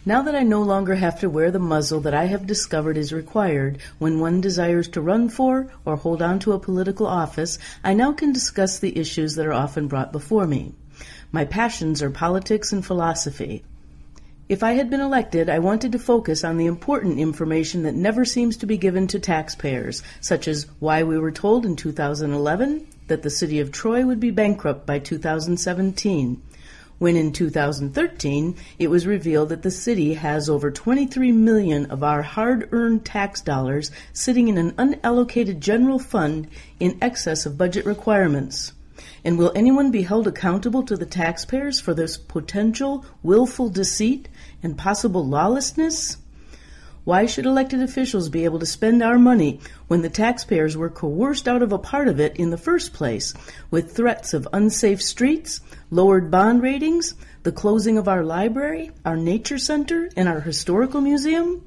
Now that I no longer have to wear the muzzle that I have discovered is required when one desires to run for or hold on to a political office, I now can discuss the issues that are often brought before me. My passions are politics and philosophy. If I had been elected, I wanted to focus on the important information that never seems to be given to taxpayers, such as why we were told in 2011 that the city of Troy would be bankrupt by 2017, when in 2013 it was revealed that the city has over 23 million of our hard-earned tax dollars sitting in an unallocated general fund in excess of budget requirements. And will anyone be held accountable to the taxpayers for this potential willful deceit and possible lawlessness? Why should elected officials be able to spend our money when the taxpayers were coerced out of a part of it in the first place, with threats of unsafe streets, lowered bond ratings, the closing of our library, our nature center, and our historical museum?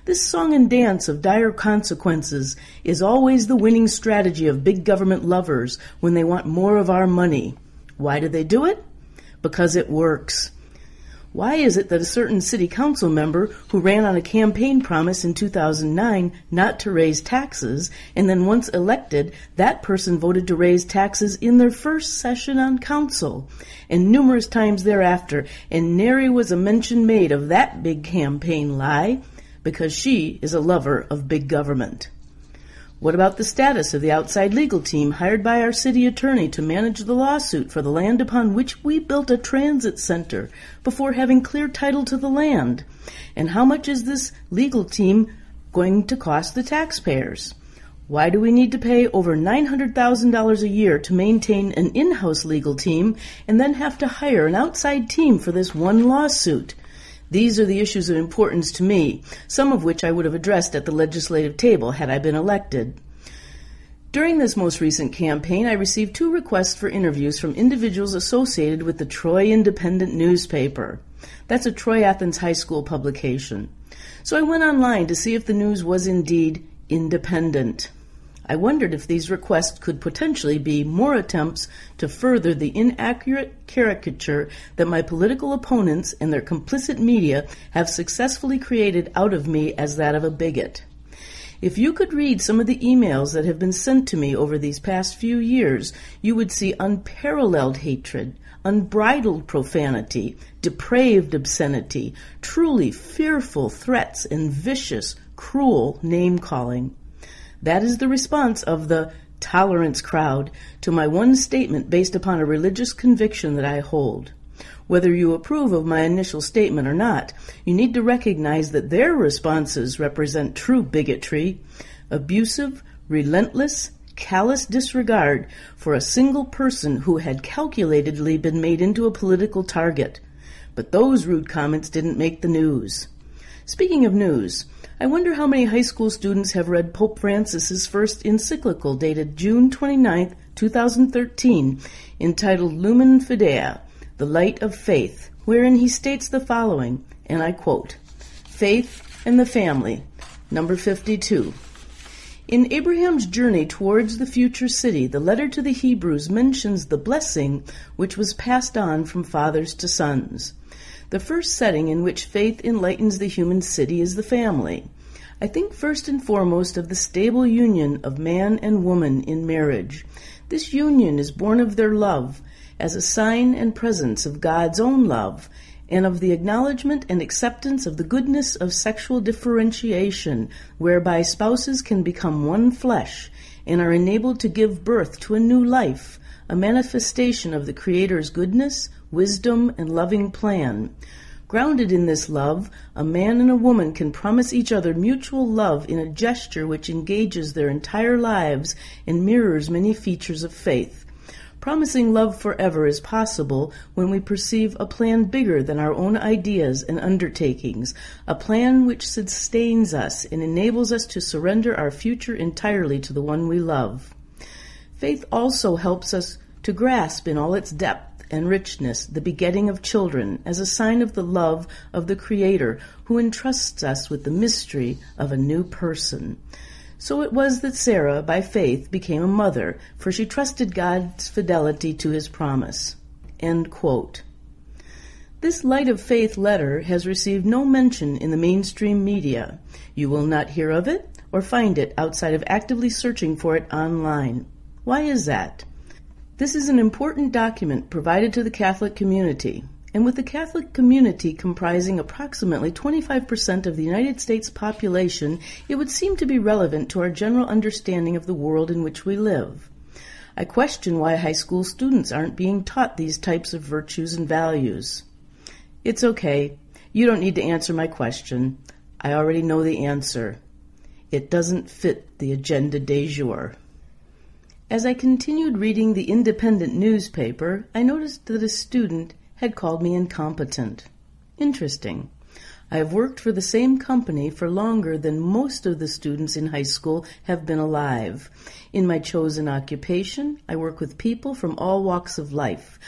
This song and dance of dire consequences is always the winning strategy of big government lovers when they want more of our money. Why do they do it? Because it works. Why is it that a certain city council member who ran on a campaign promise in 2009 not to raise taxes, and then once elected, that person voted to raise taxes in their first session on council, and numerous times thereafter, and nary was a mention made of that big campaign lie, because she is a lover of big government? What about the status of the outside legal team hired by our city attorney to manage the lawsuit for the land upon which we built a transit center before having clear title to the land? And how much is this legal team going to cost the taxpayers? Why do we need to pay over $900,000 a year to maintain an in-house legal team and then have to hire an outside team for this one lawsuit? These are the issues of importance to me, some of which I would have addressed at the legislative table had I been elected. During this most recent campaign, I received 2 requests for interviews from individuals associated with the Troy Independent newspaper. That's a Troy Athens High School publication. So I went online to see if the news was indeed independent. I wondered if these requests could potentially be more attempts to further the inaccurate caricature that my political opponents and their complicit media have successfully created out of me as that of a bigot. If you could read some of the emails that have been sent to me over these past few years, you would see unparalleled hatred, unbridled profanity, depraved obscenity, truly fearful threats, and vicious, cruel name-calling. That is the response of the tolerance crowd to my one statement based upon a religious conviction that I hold. Whether you approve of my initial statement or not, you need to recognize that their responses represent true bigotry, abusive, relentless, callous disregard for a single person who had calculatedly been made into a political target. But those rude comments didn't make the news. Speaking of news, I wonder how many high school students have read Pope Francis's first encyclical dated June 29, 2013, entitled Lumen Fidei, The Light of Faith, wherein he states the following, and I quote, "Faith and the Family, number 52. In Abraham's journey towards the future city, the letter to the Hebrews mentions the blessing which was passed on from fathers to sons. The first setting in which faith enlightens the human city is the family. I think first and foremost of the stable union of man and woman in marriage. This union is born of their love, as a sign and presence of God's own love, and of the acknowledgement and acceptance of the goodness of sexual differentiation, whereby spouses can become one flesh and are enabled to give birth to a new life, a manifestation of the Creator's goodness, wisdom, and loving plan. Grounded in this love, a man and a woman can promise each other mutual love in a gesture which engages their entire lives and mirrors many features of faith. Promising love forever is possible when we perceive a plan bigger than our own ideas and undertakings, a plan which sustains us and enables us to surrender our future entirely to the one we love. Faith also helps us to grasp in all its depth and richness the begetting of children as a sign of the love of the Creator who entrusts us with the mystery of a new person. So it was that Sarah, by faith, became a mother, for she trusted God's fidelity to his promise." End quote. This Light of Faith letter has received no mention in the mainstream media. You will not hear of it or find it outside of actively searching for it online. Why is that? This is an important document provided to the Catholic community, and with the Catholic community comprising approximately 25% of the United States population, it would seem to be relevant to our general understanding of the world in which we live. I question why high school students aren't being taught these types of virtues and values. It's okay. You don't need to answer my question. I already know the answer. It doesn't fit the agenda du jour. As I continued reading the independent newspaper, I noticed that a student had called me incompetent. Interesting. I have worked for the same company for longer than most of the students in high school have been alive. In my chosen occupation, I work with people from all walks of life.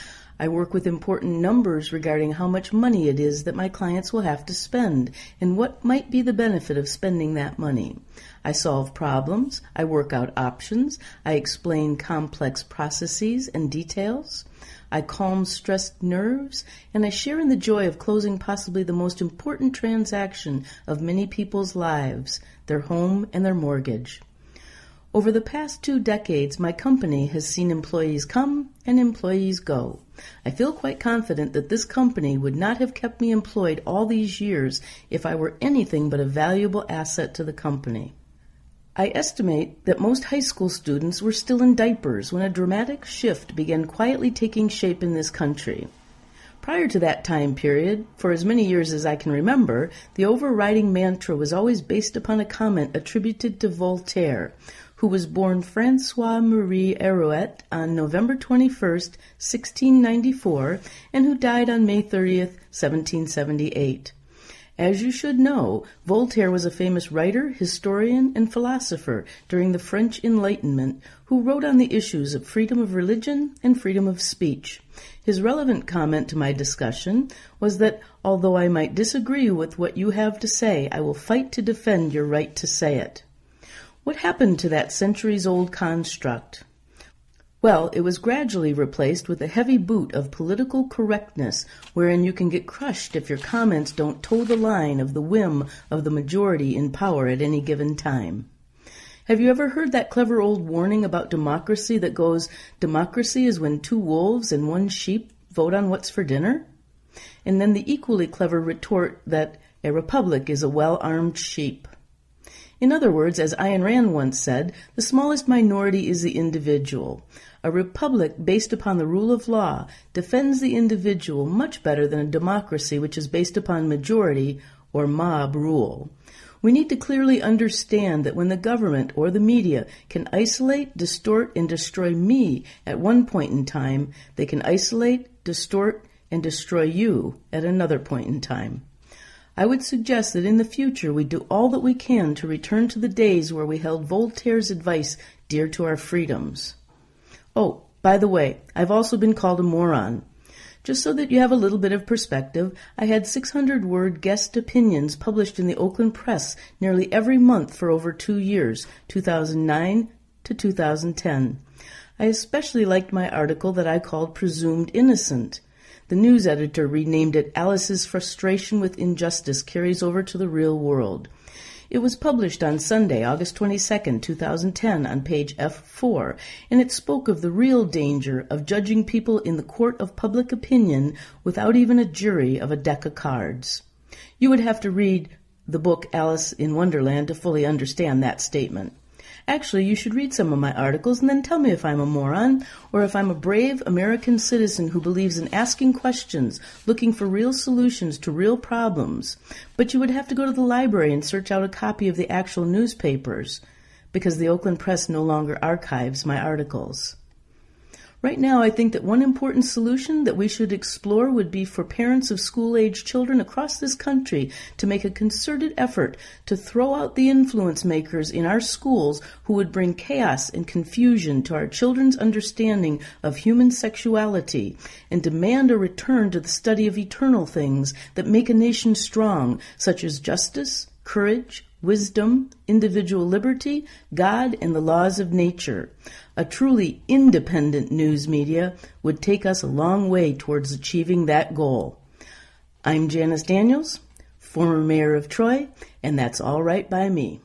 I work with important numbers regarding how much money it is that my clients will have to spend and what might be the benefit of spending that money. I solve problems, I work out options, I explain complex processes and details, I calm stressed nerves, and I share in the joy of closing possibly the most important transaction of many people's lives, their home and their mortgage. Over the past 2 decades, my company has seen employees come and employees go. I feel quite confident that this company would not have kept me employed all these years if I were anything but a valuable asset to the company. I estimate that most high school students were still in diapers when a dramatic shift began quietly taking shape in this country. Prior to that time period, for as many years as I can remember, the overriding mantra was always based upon a comment attributed to Voltaire, who was born François-Marie Arouet on November 21st, 1694, and who died on May 30th, 1778. As you should know, Voltaire was a famous writer, historian, and philosopher during the French Enlightenment who wrote on the issues of freedom of religion and freedom of speech. His relevant comment to my discussion was that, although I might disagree with what you have to say, I will fight to defend your right to say it. What happened to that centuries-old construct? Well, it was gradually replaced with a heavy boot of political correctness, wherein you can get crushed if your comments don't toe the line of the whim of the majority in power at any given time. Have you ever heard that clever old warning about democracy that goes, democracy is when 2 wolves and 1 sheep vote on what's for dinner? And then the equally clever retort that a republic is a well-armed sheep. In other words, as Ayn Rand once said, the smallest minority is the individual. A republic based upon the rule of law defends the individual much better than a democracy which is based upon majority or mob rule. We need to clearly understand that when the government or the media can isolate, distort, and destroy me at one point in time, they can isolate, distort, and destroy you at another point in time. I would suggest that in the future we do all that we can to return to the days where we held Voltaire's advice dear to our freedoms. Oh, by the way, I've also been called a moron. Just so that you have a little bit of perspective, I had 600-word guest opinions published in the Oakland Press nearly every month for over 2 years, 2009 to 2010. I especially liked my article that I called Presumed Innocent. The news editor renamed it Alice's Frustration with Injustice Carries Over to the Real World. It was published on Sunday, August 22, 2010, on page F4, and it spoke of the real danger of judging people in the court of public opinion without even a jury of a deck of cards. You would have to read the book Alice in Wonderland to fully understand that statement. Actually, you should read some of my articles and then tell me if I'm a moron or if I'm a brave American citizen who believes in asking questions, looking for real solutions to real problems. But you would have to go to the library and search out a copy of the actual newspapers, because the Oakland Press no longer archives my articles. Right now, I think that one important solution that we should explore would be for parents of school-age children across this country to make a concerted effort to throw out the influence makers in our schools who would bring chaos and confusion to our children's understanding of human sexuality and demand a return to the study of eternal things that make a nation strong, such as justice, courage, wisdom, individual liberty, God, and the laws of nature. A truly independent news media would take us a long way towards achieving that goal. I'm Janice Daniels, former mayor of Troy, and that's all right by me.